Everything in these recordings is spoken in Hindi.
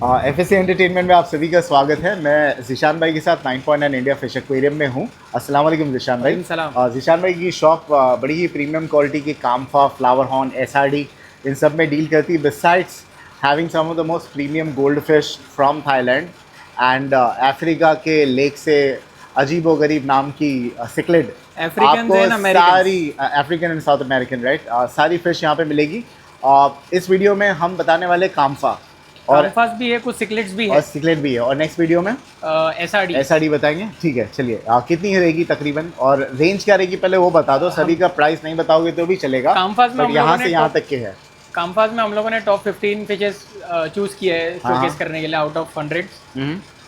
एफएससी एंटरटेनमेंट में आप सभी का स्वागत है। मैं ज़ीशान भाई के साथ 9.9 इंडिया फिश एक्वेरियम में हूँ। अस्सलाम वालेकुम ज़ीशान भाई। ज़ीशान भाई की शॉप बड़ी ही प्रीमियम क्वालिटी की काम्फा, फ्लावर हॉर्न, एसआरडी इन सब में डील करती है। Besides having some of the most premium gold fish from Thailand and Africa के लेक से अजीबोगरीब नाम की सिक्लेड आपको सारी African and South American right सारी फिश यहाँ पे मिलेगी। इस वीडियो में हम बताने वाले काम्फा और काम्फास भी है, कुछ सिकलेट्स भी है और सिकलेट भी है और नेक्स्ट वीडियो में एसआरडी बताएंगे। ठीक है, चलिए कितनी रहेगी तकरीबन और रेंज क्या रहेगी पहले वो बता दो। सभी का प्राइस नहीं बताओगे तो भी चलेगा। काम्फास में यहाँ से यहाँ तक के है। काम्फास में हम लोगों ने टॉप 15 फिशेस चूज किए है शोकेस करने के लिए आउट ऑफ 100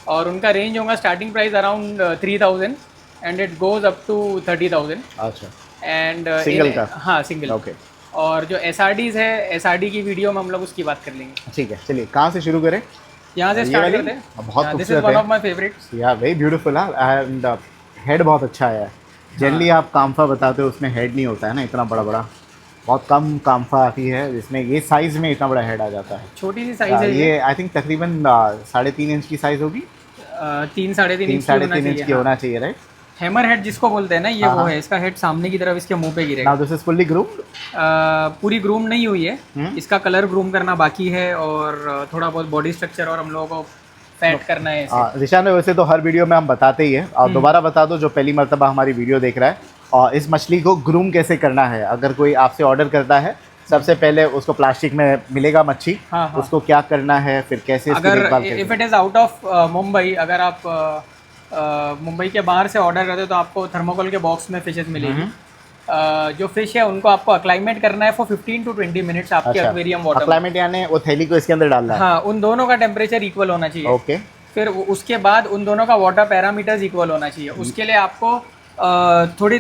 और उनका रेंज होगा starting price around 3000 and it goes up to 30,000। अच्छा, एंड सिंगल का? हाँ, सिंगल। ओके। और जो एसआरडीज है, एसआरडी की वीडियो में हम लोग उसकी बात कर लेंगे। ठीक है, चलिए कहाँ से शुरू करें? यहाँ से स्टार्ट करते हैं। बहुत this is one of my favourites. या वेरी ब्यूटीफुल एंड हेड बहुत अच्छा है। जनरली आप काम्फा बताते हो उसमें हेड नहीं होता है ना इतना बड़ा बड़ा, बहुत कम काम्फा आती है जिसमें ये साइज में इतना बड़ा हेड आ जाता है। छोटी सी साइज है ये आई थिंक तकरीबन 3.5 इंच की साइज होगी। 3-3.5 इंच की होना चाहिए राइट। हैमर हेड जिसको बोलते हैं ना, ये वो है। इसका हेड सामने की तरफ इसके मुंह पे गिरेगा। Now this is fully groomed. पूरी ग्रूम नहीं हुई है, इसका कलर ग्रूम करना बाकी है और थोड़ा बहुत बॉडी स्ट्रक्चर और हम लोगों को फैट करना है। ज़ीशान, वैसे तो हर वीडियो में हम बताते ही हैं और दोबारा बता दो जो पहली मर्तबा हमारी वीडियो देख रहा है, और इस मछली को ग्रूम कैसे करना है। अगर कोई आपसे ऑर्डर करता है सबसे पहले उसको प्लास्टिक में मिलेगा मच्छी, उसको क्या करना है, फिर कैसे अगर if it is out of Mumbai, अगर आप मुंबई के बाहर से ऑर्डर करते हो तो आपको थर्मोकोल के बॉक्स में फिशेस मिलेगी। जो फिश है उनको आपको अक्लाइमेट करना है फॉर 15 to 20 मिनट्स आपके एक्वेरियम वाटर। अक्लाइमेट यानी वो थैली को इसके अंदर डालना है। हाँ, उन दोनों का टेम्परेचर इक्वल होना चाहिए। ओके। फिर उसके बाद उन दोनों का वाटर पैरामीटर्स इक्वल होना चाहिए। उसके लिए आपको थोड़ी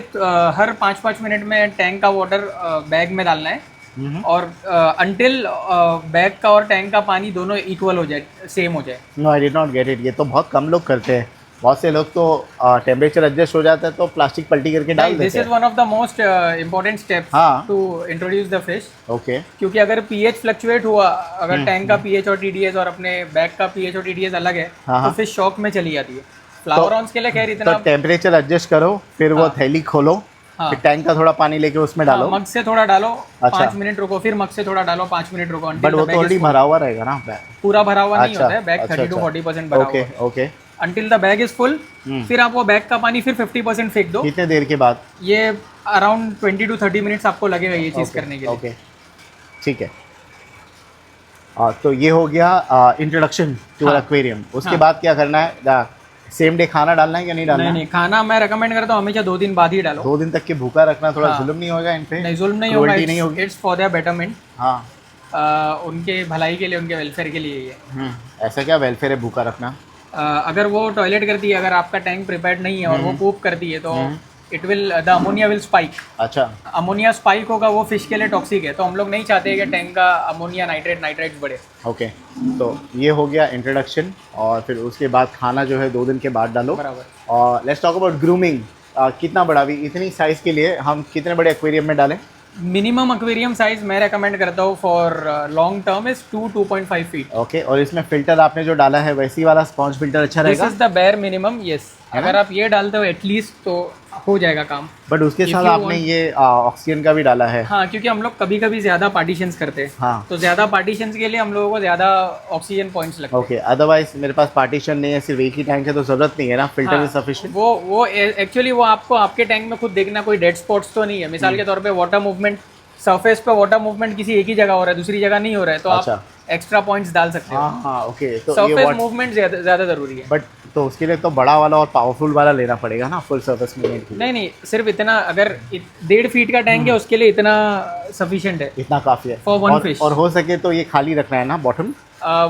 हर 5-5 मिनट में टैंक का वाटर बैग में डालना है और अंटिल बैग का और टैंक का पानी दोनों इक्वल हो जाए, सेम हो जाए। No, I did not get it. ये तो बहुत कम लोग करते हैं। बहुत से लोग तो टेम्परेचर एडजस्ट हो जाता है तो प्लास्टिक पलटी करके डाल देते हैं। This is one of the most important steps to introduce the fish. Okay. क्योंकि अगर पीएच फ्लक्चुएट हुआ, अगर टैंक का पीएच और टीडीएस और अपने बैग का पीएच और टीडीएस अलग है तो फिश शॉक में चली जाती है। फ्लावर ऑन्स के लिए खैर इतना तो टेम्परेचर एडजस्ट करो, फिर वो थैली खोलो, फिर टैंक का थोड़ा पानी लेके उसमें डालो। मग से थोड़ा डालो, 5 मिनट रुको, फिर मग से थोड़ा डालो, 5 मिनट रुको। बट वो तो ऑलरेडी भरा हुआ रहेगा ना बैग? पूरा भरा हुआ नहीं होता है बैग, 30 to 40% भरा हुआ। Okay. Until the bag is full, फिर आप वो बैग का पानी फिर 50% फेंक दो। कितने देर के बाद? ये अराउंड 20 to 30 मिनट्स आपको लगेगा ये चीज़ करने के लिए। ओके, ठीक है। तो ये हो गया इंट्रोडक्शन टू एक्वेरियम। उसके बाद क्या करना है? सेम डे खाना डालना है या नहीं डालना? नहीं, खाना मैं रेकमेंड करता हूँ हमेशा 2 दिन बाद ही डालो। 2 दिन तक के भूखा रखना थोड़ा जुल्म नहीं होगा इन पे? नहीं, जुल्म नहीं होगा, इट्स फॉर देयर बेटरमेंट। हाँ, उनके भलाई के लिए, उनके वेलफेयर के लिए ये। ऐसा क्या वेलफेयर है भूखा रखना? अगर वो टॉयलेट करती है, अगर आपका टैंक प्रिपेयर्ड नहीं है और वो पूप करती है तो it will the ammonia will spike. अच्छा, अमोनिया स्पाइक होगा, वो फिश के लिए टॉक्सिक है, तो हम लोग नहीं चाहते कि टैंक का अमोनिया नाइट्रेट्स बढ़े। ओके, तो ये हो गया इंट्रोडक्शन और फिर उसके बाद खाना जो है 2 दिन के बाद डालो। बराबर। और लेट्स टॉक अबाउट ग्रूमिंग। कितना बड़ा भी, इतनी साइज़ के लिए हम कितने बड़े एक्वेरियम में डालें? मिनिमम एक्वेरियम साइज मैं रेकमेंड करता हूँ for long term is 2.5 feet. Okay, और इसमें फिल्टर आपने जो डाला है वैसी वाला स्पॉन्ज फिल्टर अच्छा रहेगा? This is the bare minimum, yes. अगर आप ये डालते हो एटलीस्ट तो हो जाएगा काम। बट उसके साथ आपने ये ऑक्सीजन का भी डाला है? हाँ, क्योंकि हम लोग कभी कभी ज्यादा पार्टीशंस करते हैं। हाँ, तो ज्यादा पार्टीशंस के लिए हम लोगों को ज्यादा ऑक्सीजन पॉइंट्स लगते हैं। ओके, अदरवाइज मेरे पास पार्टीशन नहीं है, सिर्फ एक ही टैंक है तो जरूरत नहीं है ना, फिल्टर इज सफिशिएंट। वो एक्चुअली वो आपको आपके टैंक में खुद देखना, कोई डेड स्पॉट्स तो नहीं है। मिसाल के तौर पे वाटर मूवमेंट, सरफेस पे वाटर मूवमेंट किसी एक ही जगह हो रहा है, दूसरी जगह नहीं हो रहा है, तो आप एक्स्ट्रा पॉइंट्स डाल सकते हो। हाँ, ओके। तो सरफेस मूवमेंट ज्यादा जरूरी है। बट तो उसके लिए तो बड़ा वाला और पावरफुल वाला लेना पड़ेगा ना, फुल सरफेस मूवमेंट के लिए। नहीं, सिर्फ इतना, अगर 1.5 फीट का टैंक है उसके लिए इतना सफिशिएंट है, इतना काफी है फॉर वन फिश। और हो सके तो ये खाली रखना है ना बॉटम?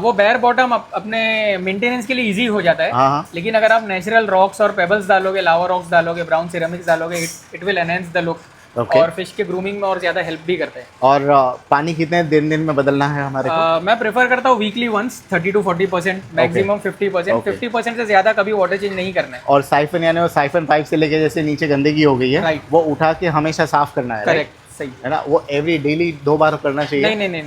वो बेयर बॉटम अपने मेंटेनेंस के लिए इजी हो जाता है। हाँ। लेकिन अगर आप नेचुरल रॉक्स और पेबल्स डालोगे, लावा रॉक्स डालोगे, ब्राउन सिरेमिक्स डालोगे, it will enhance the look. और फिश के ग्रूमिंग में और ज्यादा हेल्प भी करते हैं। और पानी कितने दिन में बदलना है हमारे को? मैं प्रेफर करता हूँ वीकली वंस, 30 to 40%, मैक्सिमम 50%। 50% से ज्यादा कभी वाटर चेंज नहीं करना है। और साइफन यानी वो साइफन पाइप से लेके जैसे नीचे गंदगी हो गई है, वो उठा के हमेशा साफ करना है? करेक्ट, सही है ना? वो एवरी डेली 2 बार करना चाहिए? नहीं,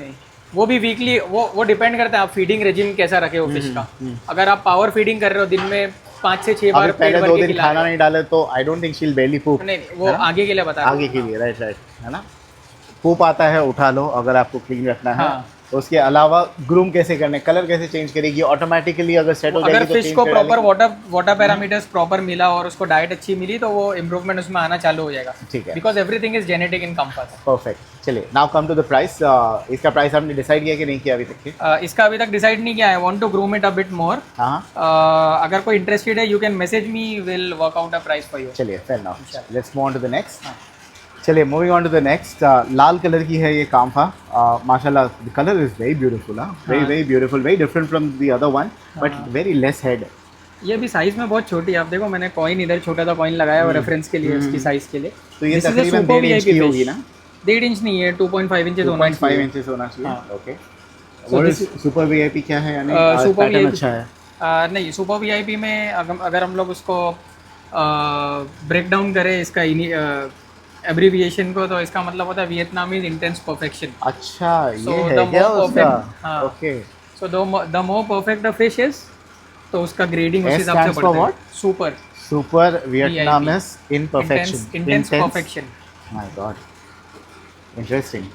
वो भी वीकली वो डिपेंड करता है आप फीडिंग रेजिम कैसा रखे हो फिश का। अगर आप पावर फीडिंग कर रहे हो दिन में 5 से 6 बार अभी पहले पेट भर 2 के दिन खिला खाना रहे नहीं डाले तो आई डोंट थिंक शील बेली पूप। हो। नहीं वो आगे के लिए बता रहा हूँ। आगे के लिए राइट राइट है ना। पूप आता है उठा लो अगर आपको क्लीन रखना है। हाँ। उसके अलावा ग्रूम कैसे करने, कलर कैसे चेंज करेगी ऑटोमेटिकली अगर सेट हो अगर जाएगी तो फिश change को करा प्रॉपर लेगी। वाटर पैरामीटर्स प्रॉपर मिला और उसको डाइट अच्छी मिली तो वो इम्प्रूवमेंट उसमें आना चालू हो जाएगा। ठीक है because everything is genetic in comfort. Perfect. चलिए now come to the price. इसका प्राइस आपने डिसाइड किया कि नहीं किया अभी तक के? इसका अभी तक डिसाइड नहीं किया है। Want to groom it a bit more. हाँ अगर कोई इंटरेस्टेड है you can message me, will work out a price for you. चलिए fair now let's move on to the next. चलिए moving on to the next. लाल कलर की है ये काम्फा। माशाल्लाह the colour is very beautiful. Very beautiful, very different from the other one but very less head. ये भी साइज में बहुत छोटी है। आप देखो मैंने कॉइन इधर छोटा सा कॉइन लगाया हुआ रेफरेंस के लिए इसकी साइज के लिए। तो ये This is a तकरीबन super 1.5 इंच VIP की fish. होगी ना? 1.5 इंच नहीं है, 2.5 इंचेस होना 2.5 चाहिए। इंचेस होना चाहिए। हाँ। ओके। So और this सुपर वीआईपी क्या है यानी सुपर पैटर्न VIP अच्छा है? नहीं, सुपर वीआईपी में अगर हम लोग उसको ब्रेक डाउन करें इसका एब्रीविएशन को, तो इसका मतलब होता है वियतनामीज इंटेंस परफेक्शन। अच्छा ये So है the क्या more उसका? perfect, हाँ। Okay. So the more perfect the fish is, तो उसका ग्रेडिंग उस S हिसाब से stands for पड़ता है। what? Super super Vietnamese in perfection. Intense perfection. My god interesting.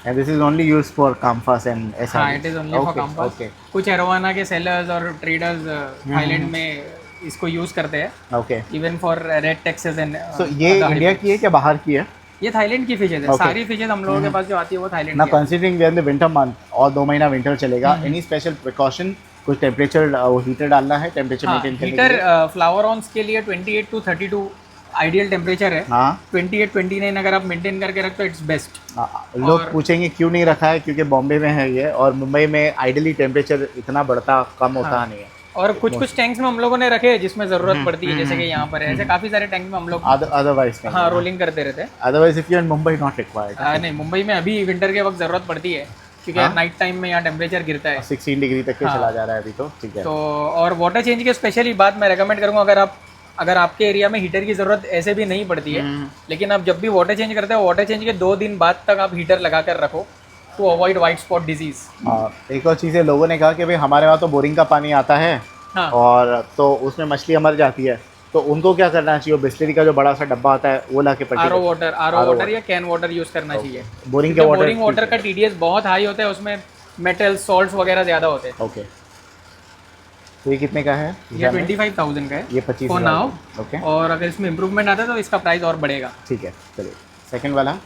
And this is only used for काम्फास एंड ऐसा? हाँ, it is only for compass. Okay कुछ एरोवाना के सेलर्स और ट्रेडर्स थाईलैंड में इसको यूज करते हैं, ओके। Even for red Texas and. So ये इंडिया की है क्या बाहर की है? ये थाईलैंड की फिशेज है। Okay. सारी फिशेज हम लोगों के पास जो आती है वो थाईलैंड ना की है। Considering we are in the winter month और 2 महीना विंटर चलेगा, एनी स्पेशल प्रिकॉशन? कुछ टेम्परेचर हीटर डालना है टेम्परेचर हाँ, मेंटेन करने हीटर के लिए? फ्लावर ऑन्स के लिए 28 टू 32 आइडियल टेम्परेचर है। हाँ 28-29 अगर आप मेंटेन करके रखते हो इट्स बेस्ट। लोग पूछेंगे क्यों नहीं रखा है, क्योंकि बॉम्बे में है ये और मुंबई में आइडियली टेम्परेचर इतना बढ़ता कम होता नहीं है। और कुछ टैंक्स में हम लोगों ने रखे हैं जिसमें जरूरत पड़ती है, जैसे कि यहाँ पर है। ऐसे काफी सारे टैंक में हम लोग अदरवाइज नहीं। हाँ रोलिंग करते रहते हैं। Otherwise if you in Mumbai not required. नहीं, मुंबई में अभी विंटर के वक्त जरूरत पड़ती है क्योंकि नाइट टाइम में यहाँ टेम्परेचर गिरता है 16 डिग्री तक के चला जा रहा है अभी तो। ठीक है। तो और वाटर चेंज की स्पेशली बात मैं रेकमेंड करूँगा। अगर आपके एरिया में हीटर की ज़रूरत ऐसे भी नहीं पड़ती है, लेकिन आप जब भी वाटर चेंज करते हो, वाटर चेंज के 2 दिन बाद तक आप हीटर लगा कर रखो to avoid white spot disease. एक और चीज़ है, लोगों ने कहा कि भाई हमारे वहाँ तो बोरिंग का पानी आता है हाँ। और तो उसमें मछलियाँ मर जाती है, तो उनको क्या करना चाहिए? बिस्लरी का जो बड़ा सा डब्बा आता है वो ला के पट्टी आरओ वाटर या कैन वाटर यूज़ करना चाहिए। बोरिंग के वाटर। बोरिंग वाटर का टीडीएस बहुत हाई होता है, उसमें मेटल सॉल्ट्स वगैरह ज़्यादा होते हैं। ओके। तो ये कितने का है? ये 25,000 का है ये 25 फॉर नाउ। ओके और अगर इसमें इम्प्रूवमेंट आता है तो इसका प्राइस और बढ़ेगा। ठीक है। चलिए सेकंड वाला।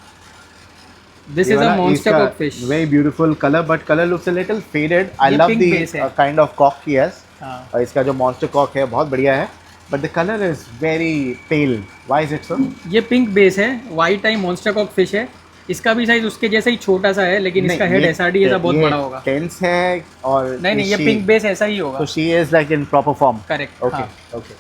This is a monster cock fish. Very beautiful colour but colour looks a little faded. I ये लव pink base द है। काइंड ऑफ कॉक ही हैज। हाँ। और इसका जो मॉन्स्टर कॉक है बहुत बढ़िया है but the colour is very pale. Why is it so? ये पिंक बेस है, white eye monster cock fish है। इसका भी साइज उसके जैसा ही छोटा सा है, लेकिन इसका हेड एसआरडी ऐसा बहुत बड़ा होगा। टेंस है और नहीं, ये पिंक बेस ऐसा ही होगा। So she is like in proper form. Correct. Okay. Okay.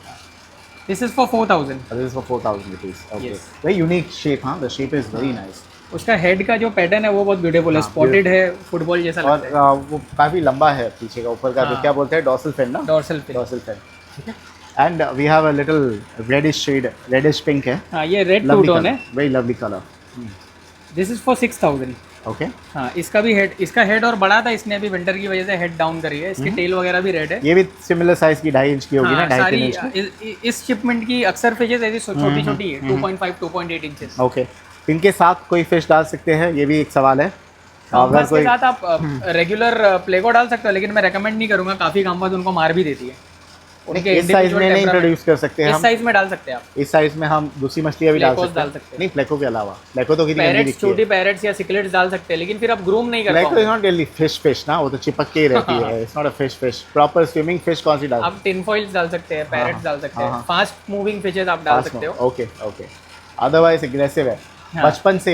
This is for 4,000। This is for 4,000 rupees. Okay. Yes. Very unique shape, huh? The shape is very nice. उसका हेड का जो पैटर्न है वो बहुत ब्यूटीफुल है, स्पॉटेड है, फुटबॉल जैसा और लगता है। वो काफी लंबा है पीछे का, ऊपर का जो क्या बोलते हैं डॉर्सल फिन ना? Dorsal fin. Dorsal fin. ठीक है। And we have a little reddish shade, reddish pink है. हाँ, ये red too Lovely tone color. है। Very lovely color. This is for 6,000। Okay. हाँ, इसका भी हेड, इसका हेड और बड़ा था, इसने अभी विंटर की वजह से हेड डाउन करी है। इसकी टेल वगैरह भी रेड है। ये भी सिमिलर साइज की 2.5 इंच की होगी ना? 2.5 सारी इंच की। इस शिपमेंट की अक्सर फिशेस ऐसी छोटी छोटी है, 2.5 2.8 इंचेस। ओके। इनके साथ कोई फिश डाल सकते हैं, ये भी एक सवाल है। काम्पास के साथ आप रेगुलर प्लेको डाल सकते हो, लेकिन मैं रेकमेंड नहीं करूंगा। काफी काम्पास उनको मार भी देती है। उनके इस साइज में नहीं इंट्रोड्यूस कर सकते इस हम? साइज में डाल सकते हैं आप। इस साइज में हम दूसरी मछलियाँ भी डाल प्लेकोस सकते डाल हैं? सकते हैं। नहीं, प्लेको के अलावा। प्लेको तो कितनी गंदी पैरेट्स, दिखती है। छोटी पैरेट्स या सिकलेट्स डाल सकते हैं, लेकिन फिर आप ग्रूम नहीं कर प्लेको इज पाओगे। नॉट रियली फिश ना, वो तो चिपक के ही रहती है। It's not a fish. Proper swimming fish कौन सी डाल? आप टिन फॉइल्स डाल सकते हैं, पैरेट्स डाल सकते हैं, फास्ट मूविंग फिशेस आप डाल सकते हो। Okay okay. अदरवाइज एग्रेसिव है। हाँ। बचपन से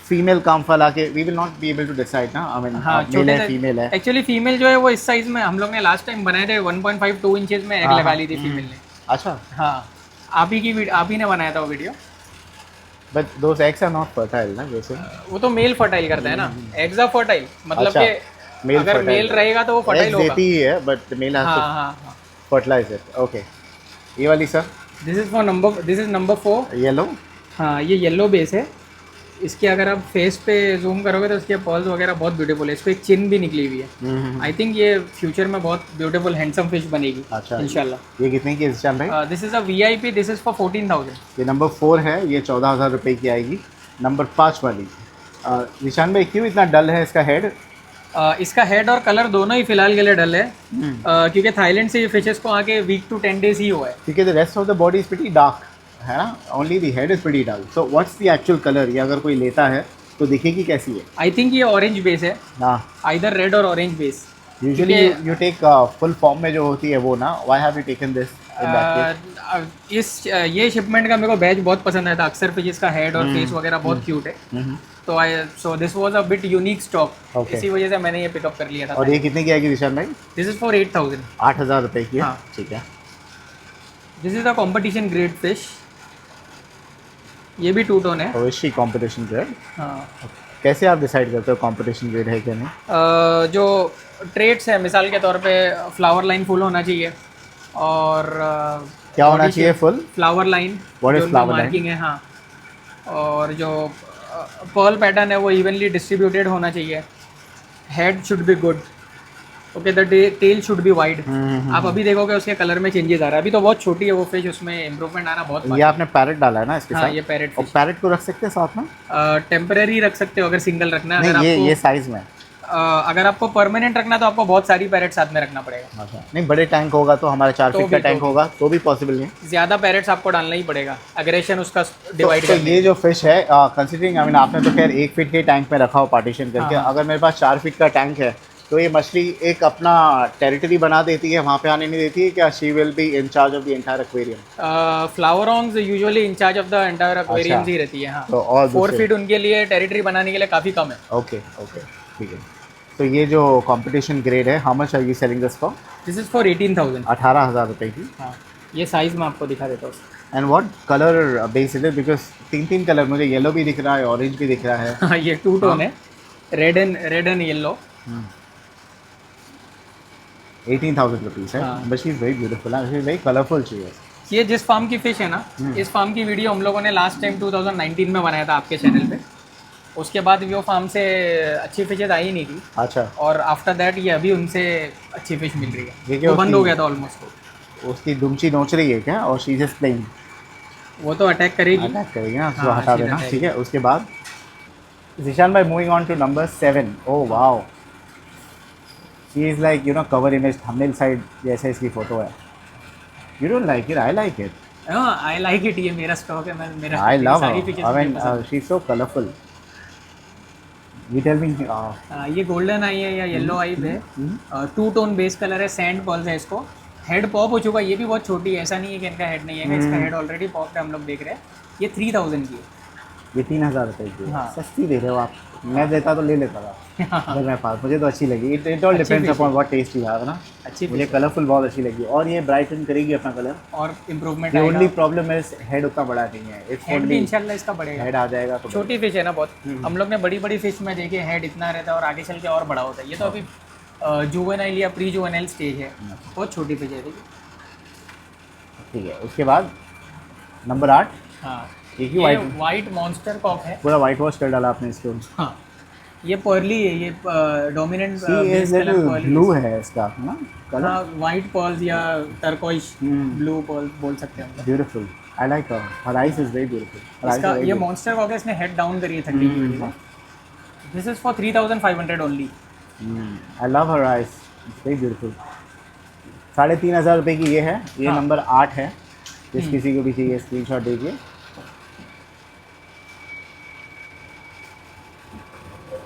फीमेल काम्फा लाके we will not be able to decide ना, आई मीन मेल है फीमेल है। एक्चुअली फीमेल जो है वो इस साइज में हम लोग ने लास्ट टाइम बनाए थे, 1.5-2 इंचेस में एग लगा ली थी फीमेल ने। अच्छा। हाँ, आप ही ने बनाया था वो वीडियो। But those eggs are not fertile ना जैसे? वो तो मेल फर्टाइल करता है ना, एग्स आर फर्टाइल, मतलब अच्छा, कि अगर मेल रहेगा तो वो फर्टाइल होगा। देती ही है but male has to fertilise it. Okay. ये वाली sir? This is number 4 yellow. हाँ, ये येलो बेस है। इसके अगर आप फेस पे जूम करोगे तो इसके पर्ल्स वगैरह बहुत ब्यूटीफुल है। इसको एक चिन भी निकली हुई है। आई थिंक ये फ्यूचर में बहुत ब्यूटीफुल हैंडसम फिश बनेगी। अच्छा, इंशाल्लाह। ये कितने की है जिशान भाई? This is a VIP, this is for 14,000। ये नंबर 4 है, ये 14,000 रुपये की आएगी। नंबर 5 वाली जिशान भाई, क्यों इतना डल है इसका हेड? इसका हेड और कलर दोनों ही फिलहाल के लिए डल है, क्योंकि थाईलैंड से ये फिशेस को आके वीक टू 10 डेज ही हुआ है। क्योंकि the rest of the body is pretty dark, है ना, only the head is pretty dull. So what's the actual colour? ये अगर कोई लेता है तो दिखेगी कैसी है? आई थिंक ये ऑरेंज बेस है, हाँ, either red or orange base. Usually you take full form में जो होती है वो ना, why have you taken this in that case? ये शिपमेंट का मेरे को बैच बहुत पसंद आया था। अक्सर फिशेस का हेड और फेस वगैरह बहुत क्यूट है, तो this was a bit unique stock, इसी वजह से मैंने ये पिकअप कर लिया था। और ये कितने की आएगी जिशान भाई? This is for 8,000। 8,000 रुपये की है। हाँ। ठीक है। This is a competition grade fish, ये भी 2 टोन है। ओइशी कंपटीशन ग्रेड। हाँ। कैसे आप डिसाइड करते हो कंपटीशन ग्रेड है क्या नहीं? जो ट्रेड्स है, मिसाल के तौर पे फ्लावर लाइन फुल होना चाहिए, और क्या होना चाहिए? Full flower line, What is जो flower line? मार्किंग है। हाँ, और जो पर्ल पैटर्न है वो इवनली डिस्ट्रीब्यूटेड होना चाहिए। Head should be good, okay, the tail should be wide. आप अभी देखोगे उसके कलर में चेंजेस आ रहा है। अभी तो बहुत छोटी है वो फिश, उसमें इम्प्रूवमेंट आना बहुत ये आपने पैरेट डाला है ना इसके हाँ, साथ? ये पैरेट और पैरेट को रख सकते हैं साथ में? टेम्पररी रख सकते हो अगर सिंगल रखना है। नहीं, अगर ये आपको साइज में। अगर आपको परमानेंट रखना है तो आपको बहुत सारी पैरेट साथ में रखना पड़ेगा। अच्छा, नहीं बड़े टैंक होगा तो हमारा 4 तो फीट का भी- टैंक तो भी। होगा तो भी पॉसिबल नहीं। ज़्यादा पैरेट्स आपको डालना ही पड़ेगा, अग्रेशन उसका डिवाइड तो ये जो फिश है, कंसिडरिंग आई मीन आपने तो खैर 1 फीट के टैंक में रखा हो पार्टीशन करके, हाँ। अगर मेरे पास 4 फीट का टैंक है तो ये मछली एक अपना टेरिटरी बना देती है, वहाँ पे आने नहीं देती है क्या? She will be in charge of the entire aquarium? Flowerhorns usually in charge of the entire aquarium ही रहती है। हाँ, तो और 4 फीट उनके लिए टेरिटरी बनाने के लिए काफ़ी कम है। ओके ओके, ठीक है। तो ये जो कंपटीशन ग्रेड है, how much are you selling this for? This is for 18,000। 18,000 रुपये की। हाँ, ये साइज़ मैं आपको दिखा देता हूँ। And what colour base it is? Because 3 colour, मुझे येलो भी दिख रहा है, ऑरेंज भी दिख रहा है। हाँ, ये 2 टोन है, रेड एंड येलो। 18,000 रुपीज़ है, हाँ। But she is very beautiful and she is very colourful she है। ये जिस फार्म की फिश है ना, इस फार्म की वीडियो हम लोगों ने लास्ट टाइम 2019 में बनाया था आपके चैनल पे। उसके बाद वो फार्म से अच्छी फिशेज आई नहीं थी, अच्छा, और आफ्टर दैट ये अभी उनसे अच्छी फिश मिल रही ये है। क्या वो बंद उसकी- हो गया था ऑलमोस्ट। उसकी दुमची नोच रही है क्या? और शी इज जस्ट प्लेइंग? वो तो अटैक करेगी। अटैक करेगी ना, उसको हाँ, हटा she देना। attack. ठीक है, उसके बाद जिशान भाई, moving on to number 7। Oh wow, she is like you know cover image thumbnail side जैसे इसकी फोटो है। You don't like it? I like it. I like it, ये मेरा स्टॉक है। मेरा आई लव सारी her. fishes I मुझे mean, पसंद she's so colorful. You tell me. है। ये गोल्डन आई है या येलो आई है, 2 टोन बेस कलर है, सैंड पर्ल्स है। इसको हेड पॉप हो चुका है, ये भी बहुत छोटी है, ऐसा नहीं है कि इनका हेड नहीं है। इसका हेड ऑलरेडी पॉप है, हम लोग देख रहे हैं। ये 3,000 की है। ये 3,000 रुपये की है। हाँ। सस्ती दे रहे हो आप। मैं देता तो ले लेता था अगर मेरे पास, मुझे तो अच्छी लगी। इट ऑल अच्छी depends fish upon what taste you have ना। अच्छी मुझे fish कलरफुल बहुत अच्छी लगी, और ये ब्राइटन करेगी अपना कलर। और इम्प्रूवमेंट द आएगा। ओनली प्रॉब्लम इज हेड उतना बड़ा नहीं है। इट्स हेड भी ओनली इंशाल्लाह इसका बढ़ेगा। हेड आ जाएगा तो छोटी फिश है ना बहुत, हम लोग ने बड़ी बड़ी फिश में देखे हेड इतना रहता है और आगे चल के और बड़ा होता है। ये तो अभी जुवेनाइल या प्री जुवेनाइल स्टेज है, बहुत छोटी फिश है। देखिए, ठीक है। उसके बाद नंबर 8, हाँ, एक ही ये white- वाइट मॉन्स्टर कॉक है। पूरा वाइट वॉश कर डाला आपने इसको। हाँ, ये पर्ली है, ये डोमिनेंट सी इज ब्लू है इसका ना कलर। हाँ, वाइट पर्ल्स या टर्कोइश ब्लू पर्ल बोल सकते हैं हम लोग। Beautiful, I like her. Her eyes is very beautiful. इसका ये मॉन्स्टर कॉक है, इसने हेड डाउन करी है 30 की वजह से। This is for 3,500 only. I love her eyes, it's very beautiful. 3,500 रुपये की ये है। ये हाँ। नंबर 8 है, जिस किसी को भी चाहिए स्क्रीनशॉट दीजिए।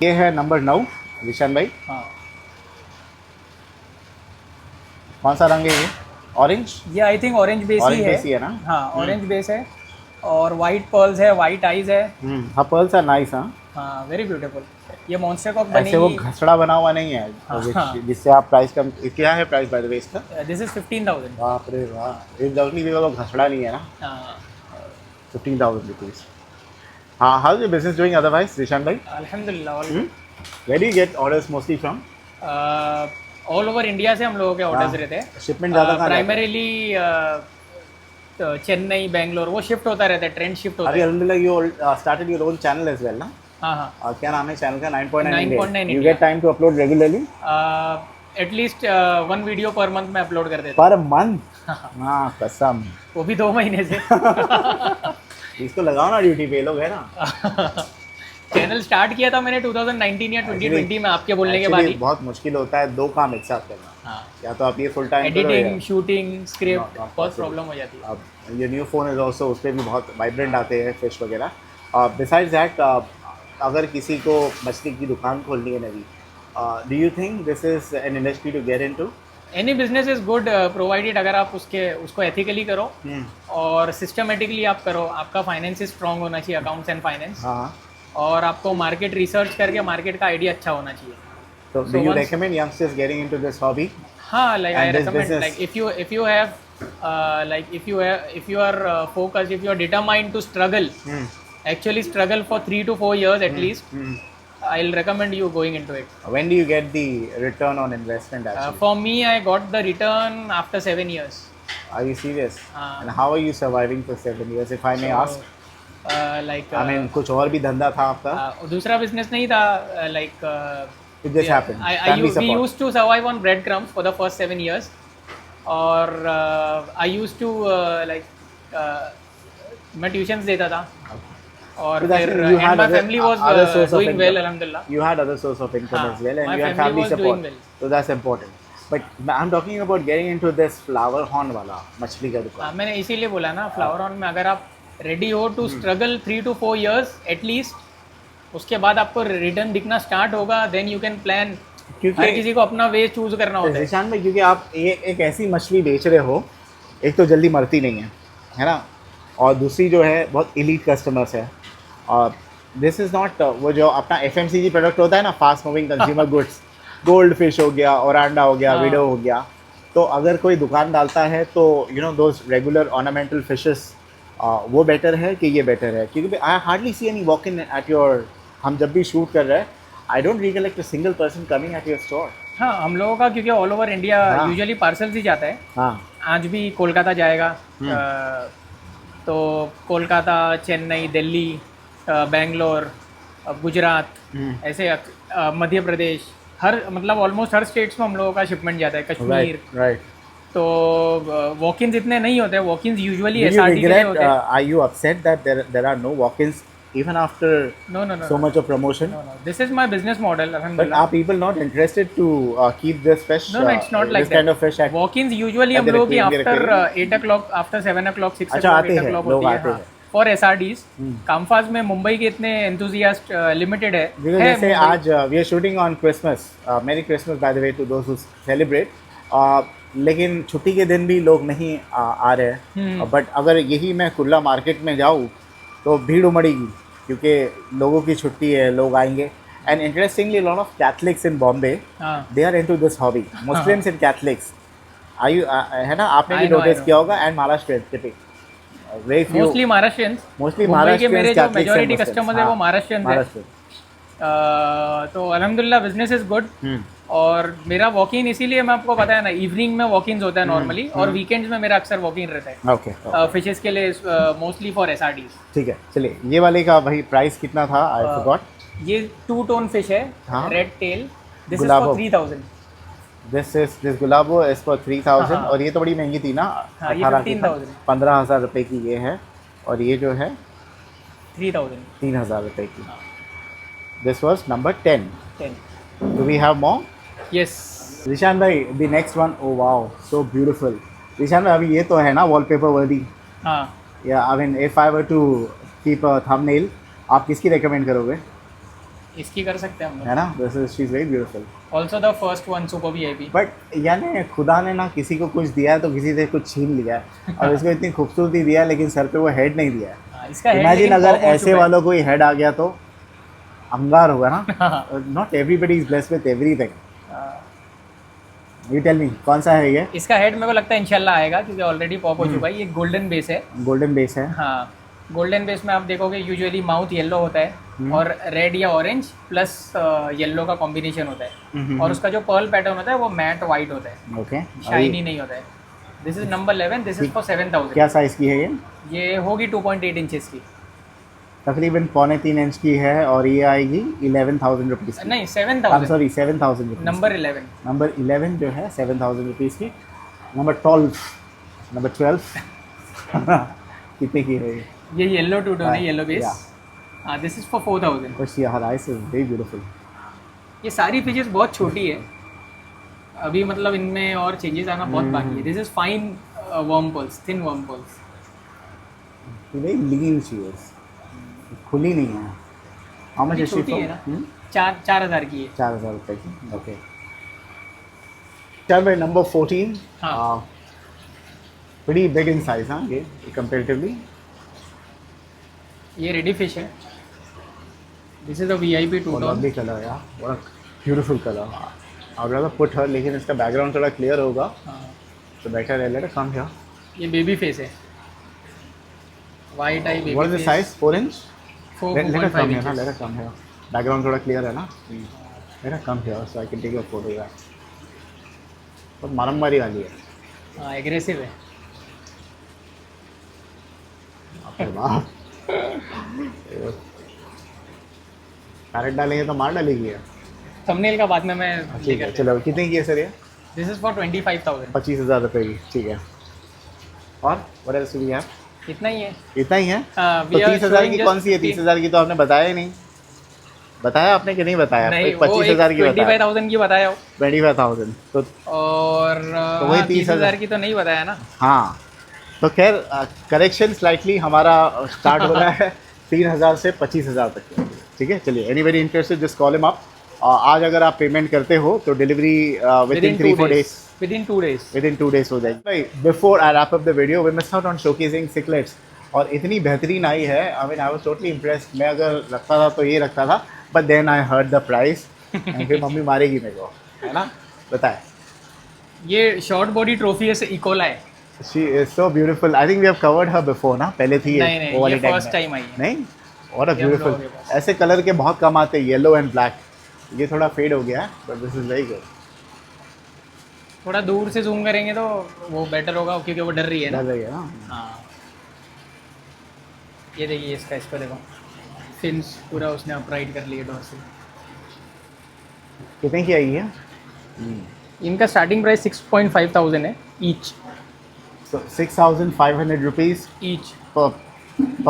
ये है नंबर 9 विशान भाई। हाँ, कौन सा रंग है ये? ऑरेंज? ये I think orange base he orange है। बेस ही है ना? हाँ, ऑरेंज बेस है और वाइट पर्ल्स है, वाइट आइज है। हाँ, पर्ल्स आर नाइस। हाँ, हाँ, वेरी ब्यूटीफुल। ये मॉन्स्टर कॉक बनी। ऐसे वो घसड़ा बना हुआ नहीं है हाँ। जिससे आप प्राइस कम। क्या है प्राइस बाय द वे इसका? This is 15,000। बाप रे वाह, इस डजनी भी वो घसड़ा नहीं है ना। हाँ, 15,000 रुपीज़। हाँ, how is your business doing otherwise Zeeshan भाई? अल्हम्दुलिल्लाह। Where do you get orders mostly from? All over India से हम लोगों के ऑर्डर्स रहते हैं। शिपमेंट ज़्यादा कहाँ जाता है? प्राइमरीली चेन्नई, बेंगलोर, वो शिफ्ट होता रहता है, ट्रेंड शिफ्ट होता अभी है। अल्हम्दुलिल्लाह you started your own channel as well ना? हाँ हाँ। क्या नाम है चैनल का? 9.9 9.9 India. You India. Get time to upload regularly? At least 1 video पर मंथ में अपलोड कर देता पर मंथ? हाँ कसम। हूँ, वो भी 2 महीने से। इसको लगाओ ना ड्यूटी पे, ये लोग है ना। चैनल स्टार्ट किया था मैंने 2019 या 2020 में, आपके बोलने के बाद Actually, ही। बहुत मुश्किल होता है 2 काम एक साथ करना। हाँ, या तो आप ये full time editing, shooting, script, not बहुत possible. प्रॉब्लम हो जाती है। अब ये न्यू फ़ोन है ऑल्सो, उस पर भी बहुत वाइब्रेंट आते हैं फिश वगैरह। बिसाइड्स दैट, अगर किसी को मछली की दुकान खोलनी है नवी, do you think this is an industry to get into? Any business is good provided अगर आप उसको एथिकली करो और सिस्टमेटिकली आप करो, आपका फाइनेंस स्ट्रांग होना चाहिए, अकाउंट्स एंड फाइनेंस, हाँ। और आपको मार्केट रिसर्च करके मार्केट का आइडिया अच्छा होना चाहिए। So do you recommend youngsters getting into this hobby? हाँ, like I And this recommend, business- like if you have if you are focused, if you are determined to struggle, actually struggle for 3 to 4 years at least, I'll recommend you going into it. When do you get the return on investment actually? For me, I got the return after 7 years. Are you serious? हाँ। And how are you surviving for 7 years, if I may ask? Like I mean, कुछ और भी धंधा था आपका? दूसरा बिजनेस नहीं था, like It just happened. Family we support. used to survive on breadcrumbs for the first 7 years, और I used to मैं ट्यूशंस देता था, और So that's फिर it. You had my other- family was other source of doing income. well, alhamdulillah. You had other source of income हाँ, as well, and my you had family family was support. doing well. So that's important. But I'm talking about getting into this flower horn वाला मछली का दुकान. मैंने इसीलिए बोला ना, फ्लावर ऑन में अगर आप रेडी हो to struggle 3 to 4 years at least, उसके बाद आपको रिटर्न दिखना स्टार्ट होगा, देन यू कैन प्लान। क्योंकि- हर किसी को अपना वे चूज करना होता है। निशान में, क्योंकि आप ये एक ऐसी मछली बेच रहे हो, एक तो जल्दी मरती नहीं है ना, और दूसरी जो है बहुत इलीट कस्टमर्स है। और दिस इज़ नॉट वो जो अपना FMCG प्रोडक्ट होता है ना, fast moving consumer goods, gold fish हो गया, ओरांडा हो गया, हाँ। विडो हो गया। तो अगर कोई दुकान डालता है तो you know those regular ornamental fishes, वो बेटर है कि ये बेटर है? क्योंकि I hardly see any walk in at your, हम जब भी शूट कर रहे हैं, I don't recollect a single person coming at your store. हाँ, हम लोगों का क्योंकि ऑल ओवर इंडिया हाँ। यूजुअली पार्सल्स ही जाता है। हाँ। आज भी कोलकाता जाएगा, तो कोलकाता, चेन्नई, दिल्ली, बेंगलोर, गुजरात, ऐसे मध्य प्रदेश, हर मतलब ऑलमोस्ट हर स्टेट्स में हम लोगों का शिपमेंट जाता है, कश्मीर। राइट। तो वॉक-इन्स इतने नहीं होते, वॉक-इन्स यूजुअली Do you SRT के लिए regret, होते हैं। are you upset that there are no walk-ins even after No, so much of promotion? no. This is my business model, But alhamdulillah. are people not interested to keep this fish? No, it's not like this kind that. of fish at walk-ins usually at हम the लोगों की aquarium, after aquarium? 8 o'clock, after 7 o'clock, 6 अच्छा, o'clock, आते 8 हैं, o'clock लोग होती है। आते हाँ, हैं। For SRTs। कामफाज में मुंबई के इतने एंथुजियास्ट लिमिटेड है। Because है जैसे मुंबई। आज we are shooting on Christmas. Merry Christmas by the way to those who celebrate. लेकिन छुट्टी के दिन भी लोग नहीं आ रहे हैं। बट अगर यही मैं कुर्ला मार्केट में जाऊँ तो भीड़ उमड़ेगी, क्योंकि लोगों की छुट्टी है, लोग आएंगे। And interestingly lot of Catholics in Bombay, हाँ, they are into this hobby, Muslims and Catholics. Are you है ना, आपने भी I know, I notice know. किया होगा। एंड महाराष्ट्र टिपिक very few, mostly Maharashtrians. Mostly Mumbai के मेरे जो Catholics and majority Muslims, customers है हाँ, वो महाराष्ट्रियंस है। महाराष्ट्र। तो अल्हम्दुलिल्लाह बिजनेस इज गुड। और मेरा वॉक इन इसीलिए मैं आपको बताया ना, इवनिंग में वॉक इन होता है नॉर्मली, और वीकेंड्स में मेरा अक्सर वॉक इन रहता है ओके, फिशेस के लिए, मोस्टली फॉर SRTs। ठीक है। चलिए, ये वाले का भाई प्राइस कितना था? I forgot. ये 2 टोन फिश है, हाँ। Red tell. This is Gulabo. For 3000। This Gulabo is for 3000। हाँ। और ये तो बड़ी महंगी थी ना, हाँ, ये 18 की था। 15,000। 15,000 रुपए की ये है, और ये जो है 3000। 3,000 रुपए की। This was number 10। 10। Do we have more? Yes. Rishan भाई, the next one, oh wow, so beautiful. Rishan भाई, अभी ये तो है ना वॉलपेपर वर्दी? हाँ, या I mean if I were to keep a thumbnail, आप किसकी रेकमेंड करोगे? इसकी कर सकते हैं हम है ना, this is, she is very beautiful. लोग। Also the first one, super VIP। But यानी खुदा ने ना किसी को कुछ दिया है तो किसी से कुछ छीन लिया है, और इसको इतनी खूबसूरती दिया है, लेकिन सर पे वो हेड नहीं दिया है। इसका head इमेजिन लेकिन अगर pop हो ऐसे चुका है। वालों को ही हेड आ गया तो अंगार होगा ना। Not everybody is blessed with everything. You tell me, कौन सा है ये? इसका हेड मेरे को लगता है इंशाल्लाह आएगा, क्योंकि ऑलरेडी पॉप हो चुका है। ये गोल्डन बेस है। गोल्डन बेस है। हाँ, गोल्डन बेस में आप देखोगे यूजुअली माउथ येलो होता है, और रेड या ऑरेंज प्लस येलो का कॉम्बिनेशन होता है, और उसका जो पर्ल पैटर्न होता है वो मैट वाइट होता है, ओके, शाइनी नहीं होता है। This is number 11, this is for 7000। क्या साइज़ की है ये होगी 2.8 इंचेस की। तकरीबन 3.25 इंच की है और ये आएगी 11,000 रुपीज़ की। नहीं 7000, सॉरी 7,000 रुपीज़। नंबर 11। नंबर 11 जो है 7,000 रुपीज़ की। नंबर 12 कितने की है ये येलो टू टोन है, yellow Yeah. Base. This is for 4000। But her ice is very beautiful. ये सारी फीचर्स बहुत छोटी है अभी, मतलब इनमें और चेंजेस आना बहुत बाकी है। This is fine worm pulse, thin worm pulse. Very lean चीज़, खुली नहीं है। हाउ मच ये इज छोटी है ना, शी? 4,000 की है। 4,000 रुपये की। ओके चल भाई, नंबर 14। हाँ। बड़ी बिग इन साइज, हाँ ये कंपेरेटिवली। ये रेडी फिश है। This is a VIP two tone. Lovely colour यार, बड़ा beautiful colour. I would put her, लेकिन इसका बैकग्राउंड थोड़ा क्लियर होगा तो बेटर है। Let us come here. ये बेबी फेस है, white eye baby what is the face. Size? 4 इंच? 4.5 लेट अस कम हियर ना, inches. Let us come here. Background थोड़ा क्लियर है ना, let us come here so I can take a photograph. बहुत मारममारी वाली है। हाँ, एग्रेसिव है। अरे वाह, कैरेट डालेंगे तो मार डालेगी है। थंबनेल का बाद में मैं ठीक लेकर है, चलो कितने की है सर ये? This is for 25,000। 25,000 रुपये की, ठीक है। और व्हाट एल्स वी हैव? इतना ही है। इतना ही है? तो We are 30,000 showing की just कौन सी है? 30,000 की तो आपने बताया ही नहीं। बताया आपने कि नहीं बताया? नहीं, 25,000 की बताया। 25,000 की बताया हो। 25,000 तो और तो वही 30,000 की तो नहीं बताया ना। हाँ, तो खैर करेक्शन स्लाइटली हमारा स्टार्ट हो रहा है 3,000 से 25,000 तक के। ठीक है, चलिए। Anybody interested just call him up. आज अगर आप पेमेंट करते हो तो delivery within 3-4 days, within 2 days. Within 2 days हो जाएगी। भाई before I wrap up the video, we miss out on showcasing cichlids. और इतनी बेहतरीन आई है, I mean I was totally impressed. मैं अगर रखता था तो ये रखता था, but then I heard the price and फिर मम्मी मारेगी मेरे को, है ना? बताए। ये शॉर्ट बॉडी ट्रॉफी है से इकोला है। She is so beautiful. I think we have covered her before, ना? पहले थी ये नहीं, वो वाले ये tag first में। time आई है। नहीं? What a ये हम beautiful. लोगों के पास। ऐसे कलर के बहुत कम आते हैं, येलो एंड ब्लैक। ये थोड़ा फेड हो गया है, but this is very good. थोड़ा दूर से जूम करेंगे तो वो बेटर होगा, क्योंकि वो डर रही है ना। डर रही है ना? हाँ, ये देखिए इसका, इस पर देखो फिन्स पूरा उसने अपराइट कर लिए डोर से। कितने की आई है? इनका स्टार्टिंग प्राइस 6,500 है each. So 6,500 rupees each per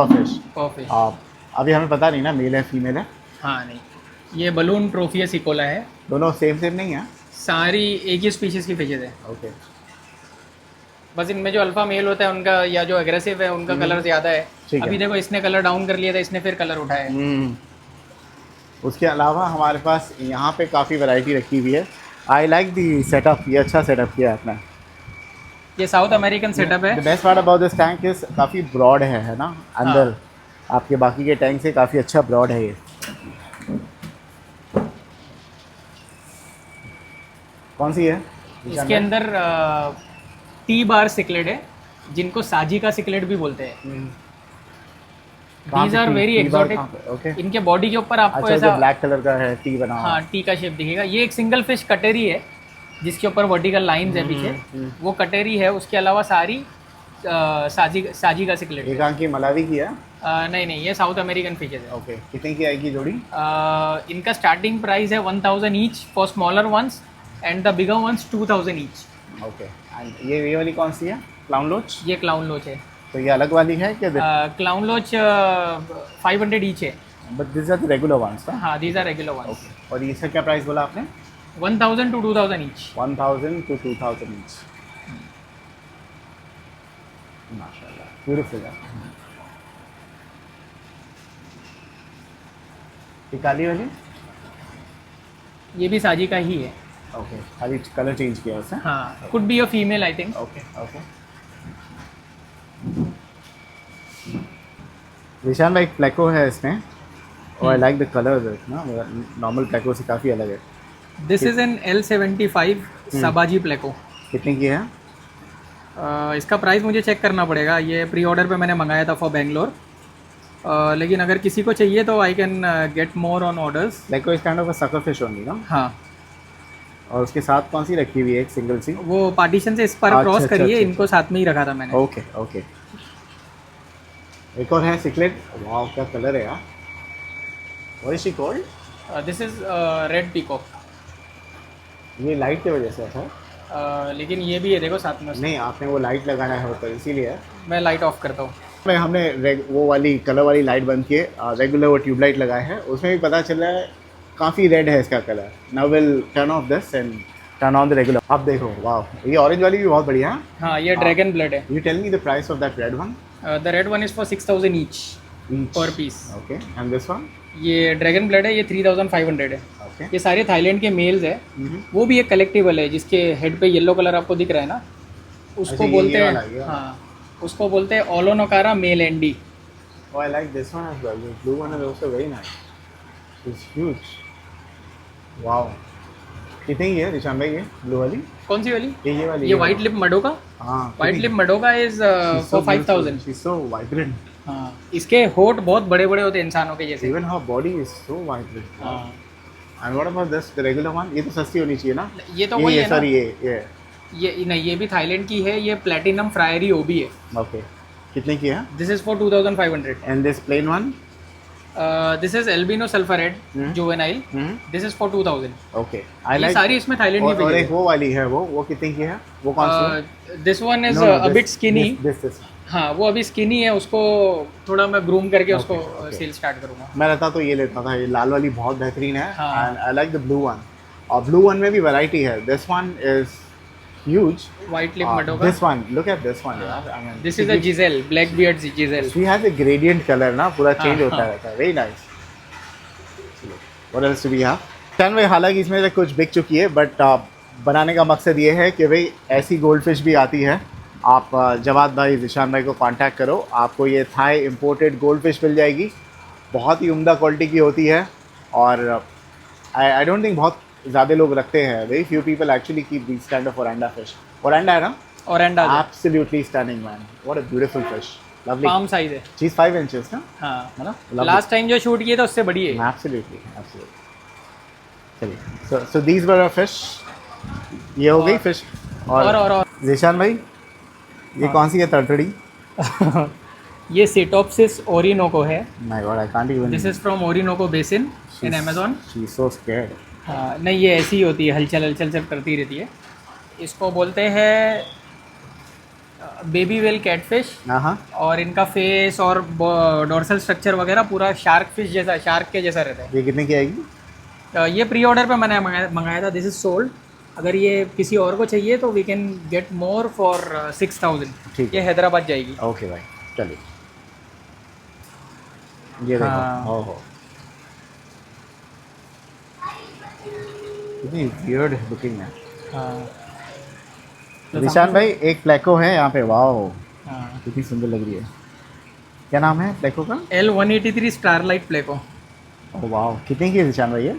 fish. पर फिश। अभी हमें पता नहीं ना मेल है फीमेल है। हाँ नहीं, ये बलून ट्रॉफी है सिकोला है। दोनों सेम नहीं है? सारी एक ही स्पीशीज़ की फिशेज है। ओके। बस इनमें जो अल्फा मेल होता है उनका, या जो एग्रेसिव है उनका कलर ज़्यादा है। ठीक है। अभी देखो इसने कलर डाउन कर लिया था, इसने फिर कलर उठाया है। उसके अलावा हमारे पास यहाँ पे काफ़ी वैरायटी रखी हुई है। आई लाइक दी सेटअप, ये अच्छा सेटअप किया है आपने। ये साउथ अमेरिकन सेटअप है। The best part about this tank is काफ़ी ब्रॉड है ना अंदर। आपके बाकी के टैंक से काफ़ी अच्छा ब्रॉड है ये। कौन सी है? इसके अंदर T-bar सिकलेट है, जिनको साजी का सिकलेट भी बोलते हैं। These are very exotic. Okay. इनके बॉडी के ऊपर आपको अच्छा, ऐसा जो ब्लैक कलर का है टी बना हुआ। हाँ टी का शेप दिखेगा। ये एक सिंगल फिश कटेरी है जिसके ऊपर वर्टिकल लाइंस है पीछे, वो कटेरी है। उसके अलावा सारी साजी का सिकलेट। एक आंख की मलावी की है? नहीं, ये साउथ अमेरिकन फिशेज है। ओके। कितने की आएगी जोड़ी? इनका स्टार्टिंग प्राइस है 1,000 each for smaller ones and the bigger ones 2,000 each. Okay. And ये वाली कौन सी है? क्लाउन लोच? ये क्लाउन लोच है। तो ये अलग वाली है क्या? क्लाउन लोच 500 ईच है। But this are the regular ones. हाँ, दीज आर रेगुलर वंस। और इसका क्या प्राइस बोला आपने? 1,000 to 2,000 ईच। 1,000 to 2,000 each. माशाल्लाह, ब्यूटीफुल है। ये काली वाली? ये भी साजी का ही है। ओके, खाली कलर चेंज किया उसने। हाँ, could be a female I think. Okay okay. Vishan भाई प्लेको है इसमें, और आई लाइक द कलर्स ना, नॉर्मल प्लेको से काफ़ी अलग है। This is N L75 सबाजी प्लेको। कितने की है? इसका प्राइस मुझे चेक करना पड़ेगा। ये प्री ऑर्डर पे मैंने मंगाया था फॉर बेंगलोर, लेकिन अगर किसी को चाहिए तो I can get more on orders. Pleco is kind of a sucker fish only ना? हाँ, और उसके साथ कौन सी रखी हुई है, एक सिंगल सी? वो पार्टीशन से इस पर अच्छा, क्रॉस अच्छा, करिए, अच्छा, इनको साथ में ही रखा था मैंने। Okay okay. एक और है सिकलेट, वाह क्या कलर है यार। What is she called? This is red peacock. ये लाइट की वजह से है सर? लेकिन ये भी है, देखो साथ में। नहीं, आपने वो लाइट लगाना है ऊपर, इसीलिए। मैं लाइट ऑफ करता हूँ। में हमने वो वाली कलर वाली लाइट बंद की है, रेगुलर वो ट्यूबलाइट लगाए हैं, उसमें भी पता चल रहा है काफ़ी रेड है इसका colour. Now will turn off this and turn on the regular. अब देखो, वाह, ये ऑरेंज वाली भी बहुत बढ़िया है। हाँ, ये ड्रैगन ब्लड है। You tell me the price of that red one. The red one is for 6000 each per piece. Okay, and this one? ये ड्रैगन ब्लड है, ये 3500 है। ओके। ये सारे थाईलैंड के मेल्स है। वो भी एक कलेक्टिबल है, जिसके हेड पे येलो कलर आपको दिख रहा है ना, उसको अच्छा, ये बोलते वाला, ये हैं, वाला। हाँ, उसको बोलते हैं ओलोनोकारा मेल एंडी। Oh, I like this one as well. The blue one is also very nice. It's huge. Wow. कितनी की है निशान भाई ये ब्लू वाली? कौन सी वाली? ये वाली। ये व्हाइट लिप मडोका। हाँ, व्हाइट लिप मडोका is for 5000। She's so vibrant. हाँ, इसके होठ बहुत बड़े बड़े होते हैं इंसानों के जैसे। Even her body is so vibrant. हाँ, And what about this, the regular one? ये तो सस्ती होनी चाहिए ना? ये तो वही है ना। सॉरी, ये ये नहीं, ये भी थाईलैंड की है, ये प्लेटिनम फ्रायरी ओबी है। ओके। कितने की है? This is for 2500। And this plain one? This is albino sulphurhead juvenile. This is for 2000। Okay. ये सारी इसमें थाईलैंड की और है। एक वो वाली है, वो कितने की है? वो कौन सी है? This one is No, no, a bit skinny. this. हाँ, वो अभी स्किनी है, उसको थोड़ा मैं ग्रूम करके उसको okay. सेल स्टार्ट करूँगा। मैं रहता तो ये लेता था, ये लाल वाली बहुत बेहतरीन है। हाँ। And I like the blue one. और ब्लू वन में भी वैरायटी है। This one is huge. White lip मडोका। This one, look at this one यार। I mean this is a Giselle, black beard Giselle. She has a gradient colour ना, पूरा चेंज होता हाँ। रहता है। Very nice. What else do we have? टन में हालांकि इसमें से कुछ बिक चुकी है, बट बनाने का मकसद ये है कि भाई ऐसी गोल्ड फिश भी आती है। आप जवाद भाई, ज़िशान भाई को कांटेक्ट करो, आपको ये थाई इंपोर्टेड गोल्ड फिश मिल जाएगी। बहुत ही उम्दा क्वालिटी की होती है। और आई डोंट थिंक बहुत ज़्यादा लोग रखते हैं। Very few people actually keep this kind of oranda fish. Oranda है ना? Oranda absolutely stunning man, what a beautiful fish, lovely. Palm size है। शी इज 5 इंचेस ना? हाँ, है ना? लास्ट टाइम जो शूट किए थे उससे बड़ी है। एब्सोल्युटली। चलिए, so these were a fish. ये हो गई फिश। और ज़िशान भाई, ये कौन सी है तड़तड़ी? ये सेटोप्सिस ओरिनोको है। My God, I can't even. This is from Orinoco basin in Amazon. She is so scared. हाँ, नहीं, ये ऐसी ही होती है, हलचल सब करती रहती है। इसको बोलते हैं बेबी वेल कैटफिश। हाँ। और इनका फेस और डोर्सल स्ट्रक्चर वगैरह पूरा शार्क फिश जैसा, शार्क के जैसा रहता ये कितने की आएगी? है। ये प्री ऑर्डर पे मैंने मंगाया था। This is sold. अगर ये किसी और को चाहिए तो we can get more for 6000। ठीक। ये हैदराबाद जाएगी। ओके भाई, चलिए। ये देखो। हाँ। ओहो, कितनी वियर्ड लुकिंग है। हाँ, निशान भाई, एक प्लेको है यहाँ पे। वाओ, हाँ। कितनी सुंदर लग रही है। क्या नाम है प्लेको का? L183 starlight प्लेको। ओह वाओ, कितने की है निशान भाई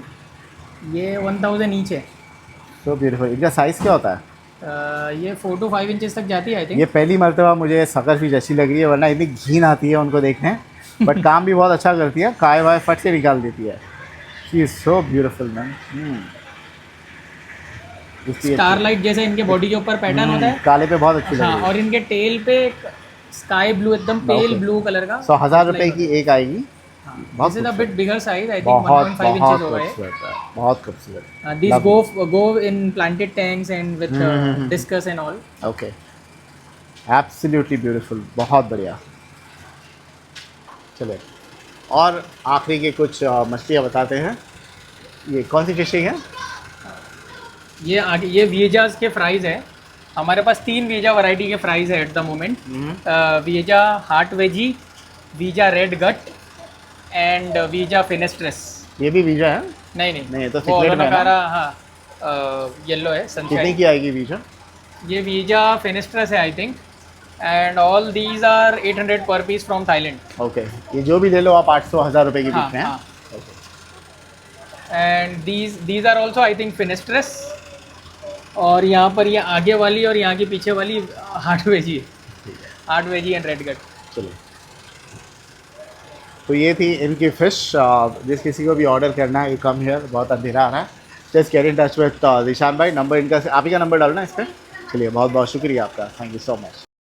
ये 1000 ईच है। So beautiful. इनका साइज़ क्या होता है? ये 4 to 5 इंचेस तक जाती है आई थिंक। ये पहली मर्तबा मुझे सकर फिश अच्छी लग रही है, वरना इतनी घिन आती है उनको देखने। बट काम भी बहुत अच्छा करती है, काय वाय फट से निकाल देती है। She is so beautiful man. Starlight जैसे इनके बॉडी के ऊपर पैटर्न होता है। काले पे बहुत अच्छी लग हाँ, रही है। और इनके टेल पे स्काई ब्लू, एकदम पेल Okay. ब्लू कलर का। 1000 रुपए की एक आएगी। This is a bit bigger size, I think बहुत 1.5 इंचेस बहुत होगा ये। खूबसूरत है, बहुत खूबसूरत। These go in planted tanks and with discus and all. Okay, absolutely beautiful, बहुत बढ़िया। चले, और आखिरी के कुछ मछलियाँ बताते हैं। ये कौन सी फिशिंग है? ये आगे ये वीजास के फ्राइज है। हमारे पास 3 वीजा वैरायटी के फ्राइज है एट द मोमेंट। वीजा हार्ट वेजी, वीजा रेड गट एंड वीजा फिनेस्ट्रेस। ये भी वीजा है? नहीं, नहीं, ये तो वो सिकलेट में है ना? ओलोनोकारा, हाँ, येलो है, कितने सनशाइन। की आएगी वीजा? ये वीजा फिनेस्ट्रेस है I think. And all these are 800 per piece from Thailand. Okay, ये जो भी ले लो आप 800-1000 रुपए की हाँ, बिकते हैं। हाँ। And these are also I think फिनेस्ट्रेस। और यहाँ पर ये आगे वाली और यहाँ की पीछे वाली हार्ट वेजी है। हार्ट वेजी एंड रेड गट। चलिए, तो ये थी इनकी फ़िश। जिस किसी को भी ऑर्डर करना है, यू कम हियर। बहुत अंधेरा आ रहा है, just get in touch with Zeeshan भाई। नंबर इनका आप ही का नंबर डालना इस पर। चलिए बहुत बहुत शुक्रिया आपका, थैंक यू सो मच।